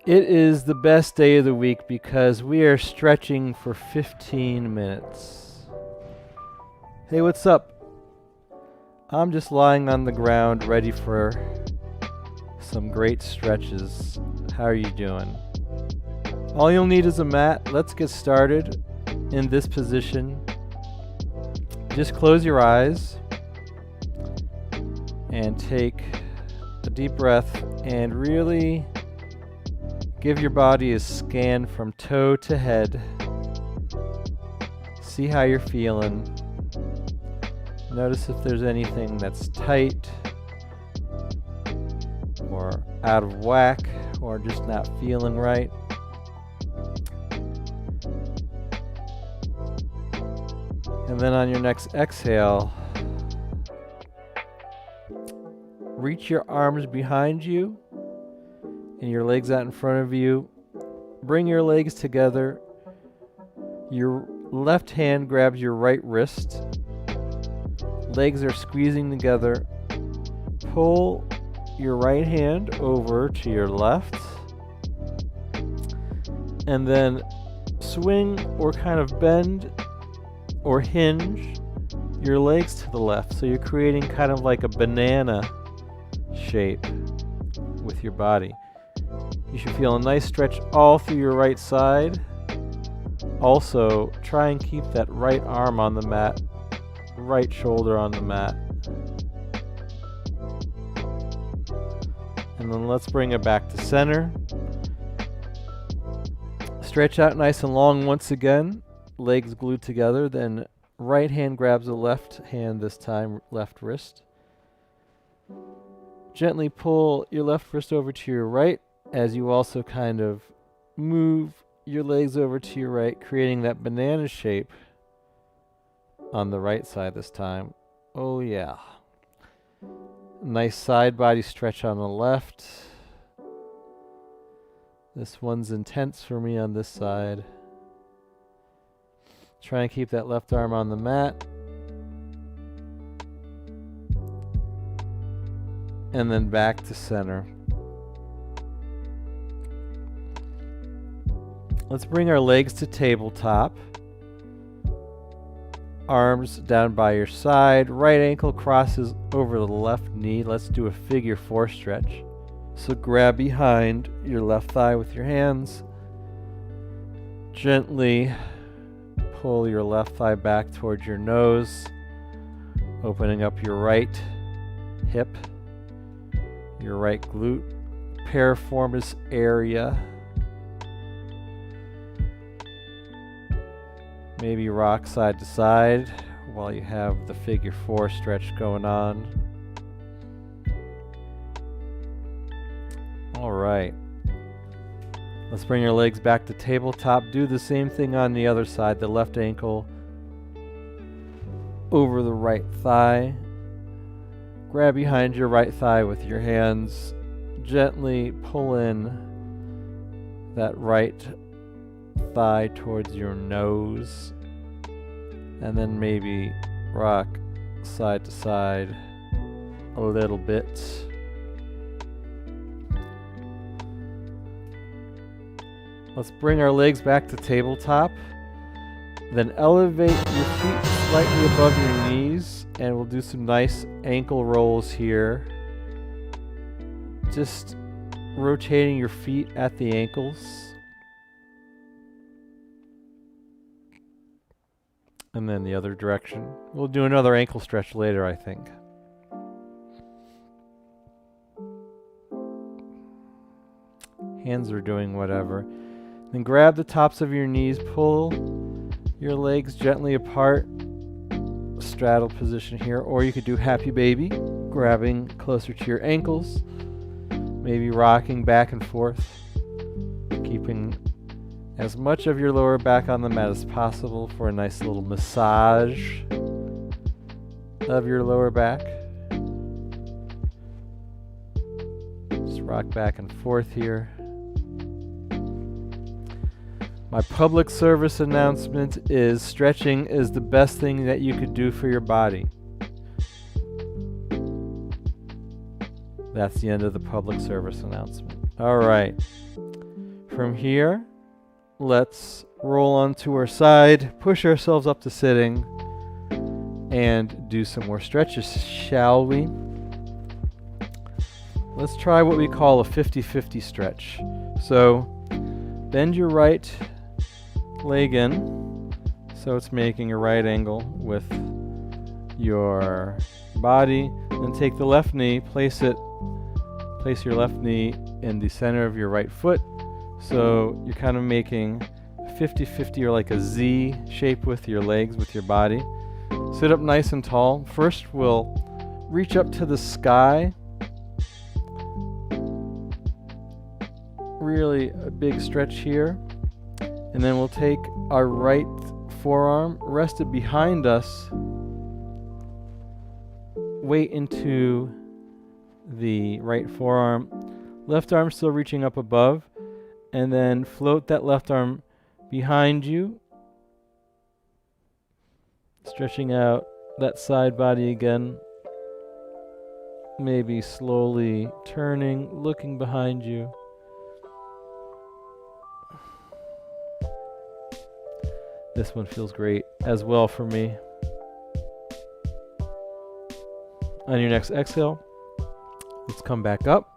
It is the best day of the week because we are stretching for 15 minutes. Hey, what's up? I'm just lying on the ground ready for some great stretches. How are you doing? All you'll need is a mat. Let's get started in this position. Just close your eyes and take a deep breath and really give your body a scan from toe to head. See how you're feeling. Notice if there's anything that's tight or out of whack or just not feeling right. And then on your next exhale, reach your arms behind you and your legs out in front of you. Bring your legs together. Your left hand grabs your right wrist. Legs are squeezing together. Pull your right hand over to your left. And then swing or kind of bend or hinge your legs to the left. So you're creating kind of like a banana shape with your body. You should feel a nice stretch all through your right side. Also, try and keep that right arm on the mat, right shoulder on the mat. And then let's bring it back to center. Stretch out nice and long once again, legs glued together. Then right hand grabs the left hand this time, left wrist. Gently pull your left wrist over to your right as you also kind of move your legs over to your right, creating that banana shape on the right side this time. Oh yeah. Nice side body stretch on the left. This one's intense for me on this side. Try and keep that left arm on the mat. And then back to center. Let's bring our legs to tabletop. Arms down by your side. Right ankle crosses over the left knee. Let's do a figure 4 stretch. So grab behind your left thigh with your hands. Gently pull your left thigh back towards your nose, opening up your right hip, your right glute, piriformis area. Maybe rock side to side while you have the figure 4 stretch going on. All right. Let's bring your legs back to tabletop. Do the same thing on the other side. The left ankle over the right thigh. Grab behind your right thigh with your hands. Gently pull in that right thigh towards your nose, and then maybe rock side to side a little bit. Let's bring our legs back to tabletop, then elevate your feet slightly above your knees, and we'll do some nice ankle rolls here, just rotating your feet at the ankles. And then the other direction. We'll do another ankle stretch later, I think. Hands are doing whatever. Then grab the tops of your knees, pull your legs gently apart, straddle position here, or you could do happy baby, grabbing closer to your ankles, maybe rocking back and forth, keeping as much of your lower back on the mat as possible for a nice little massage of your lower back. Just rock back and forth here. My public service announcement is stretching is the best thing that you could do for your body. That's the end of the public service announcement. All right. From here, let's roll onto our side, push ourselves up to sitting, and do some more stretches, shall we? Let's try what we call a 50-50 stretch. So bend your right leg in, so it's making a right angle with your body. Then take the left knee, place your left knee in the center of your right foot. So you're kind of making 50-50 or like a Z shape with your legs, with your body. Sit up nice and tall. First we'll reach up to the sky. Really a big stretch here. And then we'll take our right forearm, rest it behind us, weight into the right forearm, left arm still reaching up above, and then float that left arm behind you, stretching out that side body again, maybe slowly turning, looking behind you. This one feels great as well for me. On your next exhale, let's come back up.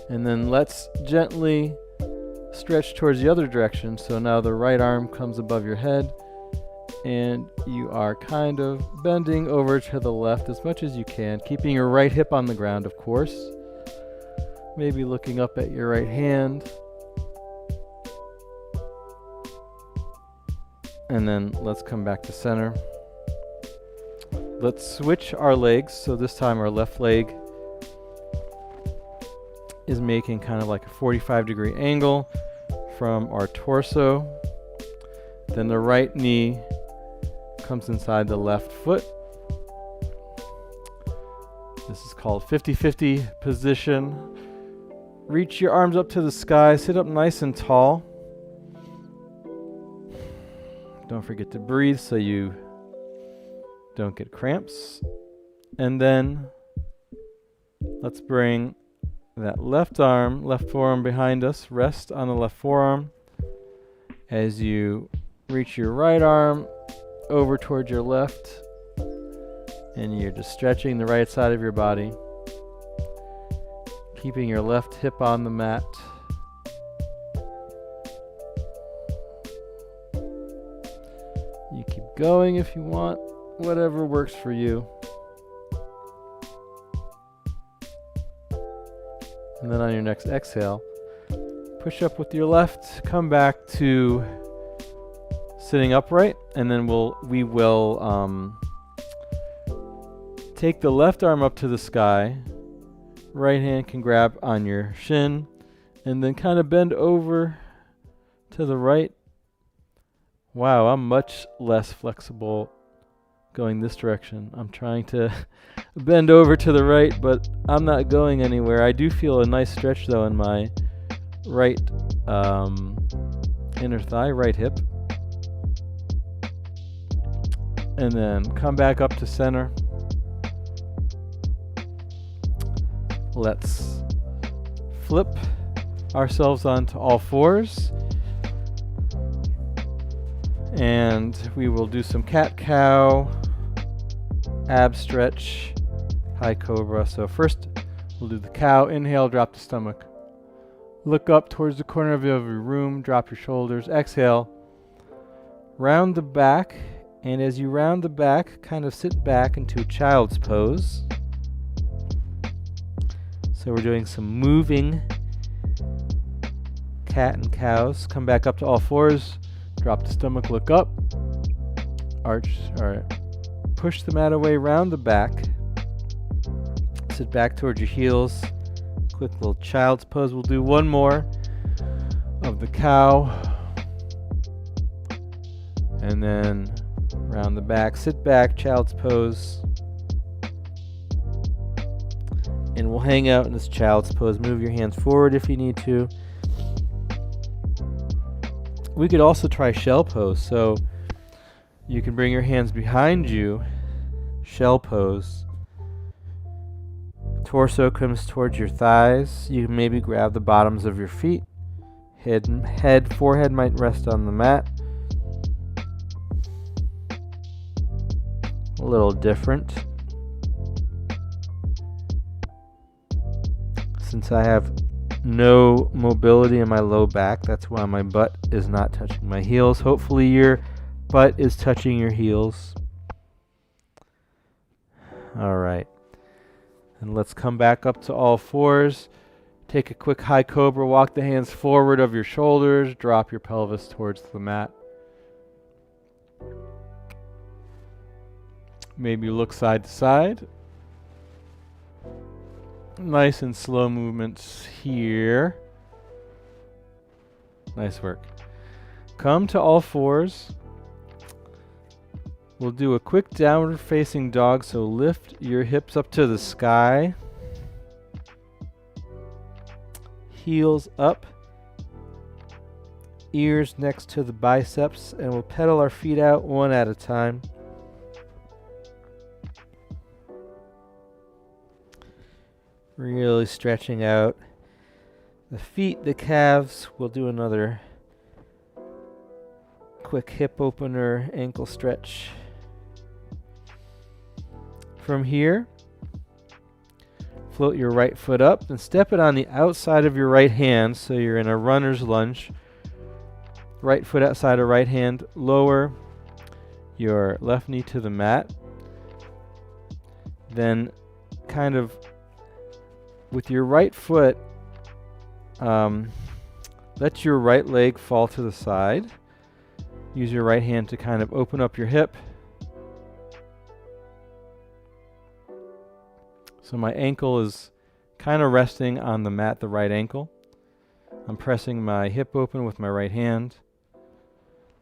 And then let's gently stretch towards the other direction. So now the right arm comes above your head and you are kind of bending over to the left as much as you can, keeping your right hip on the ground, of course. Maybe looking up at your right hand. And then let's come back to center. Let's switch our legs. So this time our left leg is making kind of like a 45-degree angle from our torso. Then the right knee comes inside the left foot. This is called 50-50 position. Reach your arms up to the sky. Sit up nice and tall. Don't forget to breathe so you don't get cramps. And then let's bring that left forearm behind us. Rest on the left forearm as you reach your right arm over towards your left, and you're just stretching the right side of your body, keeping your left hip on the mat. You keep going if you want, whatever works for you. And then on your next exhale, push up with your left, come back to sitting upright, and then we will take the left arm up to the sky. Right hand can grab on your shin, and then kind of bend over to the right. Wow, I'm much less flexible going this direction. I'm trying to bend over to the right, but I'm not going anywhere. I do feel a nice stretch though in my right inner thigh, right hip. And then come back up to center. Let's flip ourselves onto all fours. And we will do some cat-cow, ab stretch, high cobra. So first we'll do the cow. Inhale, drop the stomach. Look up towards the corner of your room, drop your shoulders. Exhale, round the back. And as you round the back, kind of sit back into child's pose. So we're doing some moving cat and cows. Come back up to all fours. Drop the stomach, look up. Arch, push the mat away, round the back. Sit back towards your heels. Quick little child's pose. We'll do one more of the cow. And then round the back, sit back, child's pose. And we'll hang out in this child's pose. Move your hands forward if you need to. We could also try shell pose. So you can bring your hands behind you, shell pose. Torso comes towards your thighs. You can maybe grab the bottoms of your feet. Forehead might rest on the mat. A little different. Since I have no mobility in my low back, that's why my butt is not touching my heels. Hopefully your butt is touching your heels. Alright. And let's come back up to all fours. Take a quick high cobra, walk the hands forward of your shoulders, drop your pelvis towards the mat. Maybe look side to side. Nice and slow movements here. Nice work. Come to all fours. We'll do a quick downward facing dog, so lift your hips up to the sky. Heels up. Ears next to the biceps, and we'll pedal our feet out one at a time. Really stretching out the feet, the calves. We'll do another quick hip opener, ankle stretch. From here, float your right foot up and step it on the outside of your right hand, so you're in a runner's lunge. Right foot outside of right hand, lower your left knee to the mat. Then kind of with your right foot, let your right leg fall to the side. Use your right hand to kind of open up your hip. So my ankle is kind of resting on the mat, the right ankle. I'm pressing my hip open with my right hand.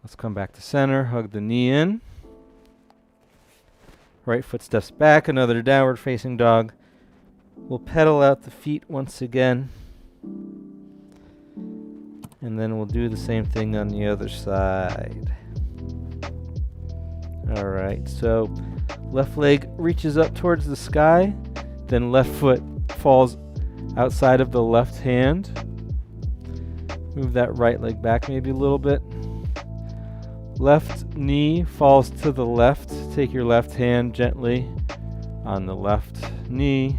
Let's come back to center, hug the knee in. Right foot steps back, another downward facing dog. We'll pedal out the feet once again. And then we'll do the same thing on the other side. Alright, so left leg reaches up towards the sky, then left foot falls outside of the left hand. Move that right leg back maybe a little bit. Left knee falls to the left. Take your left hand gently on the left knee.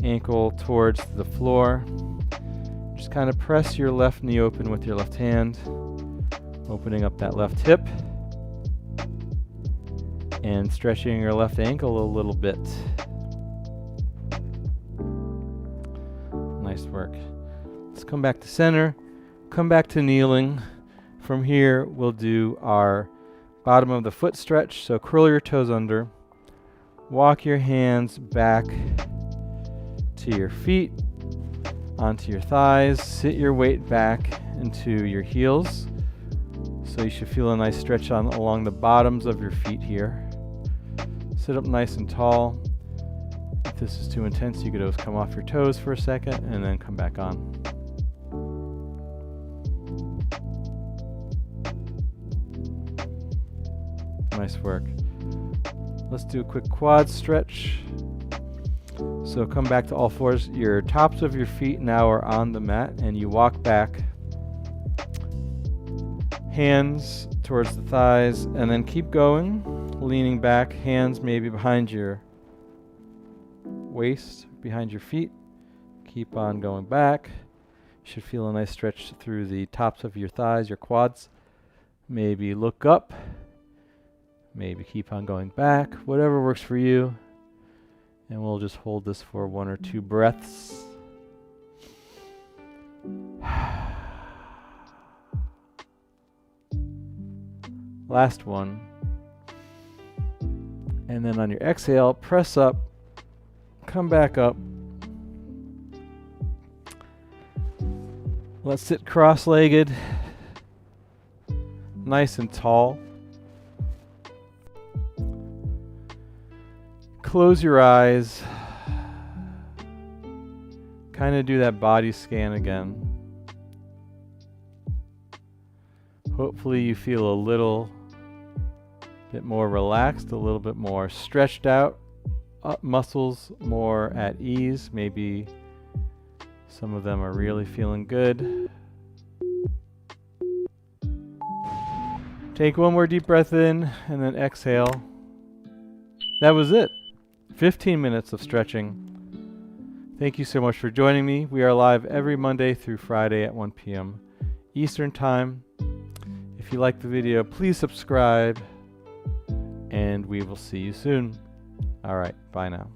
Ankle towards the floor. Just kind of press your left knee open with your left hand, opening up that left hip and stretching your left ankle a little bit. Nice work. Let's come back to center, come back to kneeling. From here, we'll do our bottom of the foot stretch. So curl your toes under, walk your hands back to your feet, onto your thighs, sit your weight back into your heels. So you should feel a nice stretch along the bottoms of your feet here. Sit up nice and tall. If this is too intense, you could always come off your toes for a second and then come back on. Nice work. Let's do a quick quad stretch. So come back to all fours. Your tops of your feet now are on the mat, and you walk back. Hands towards the thighs, and then keep going, leaning back, hands maybe behind your waist, behind your feet. Keep on going back. You should feel a nice stretch through the tops of your thighs, your quads. Maybe look up. Maybe keep on going back. Whatever works for you. And we'll just hold this for 1 or 2 breaths. Last one. And then on your exhale, press up, come back up. Let's sit cross-legged, nice and tall. Close your eyes. Kind of do that body scan again. Hopefully you feel a little bit more relaxed, a little bit more stretched out muscles more at ease. Maybe some of them are really feeling good. Take one more deep breath in and then exhale. That was it. 15 minutes of stretching. Thank you so much for joining me. We are live every Monday through Friday at 1 p.m. Eastern Time. If you like the video, please subscribe, and we will see you soon. All right, bye now.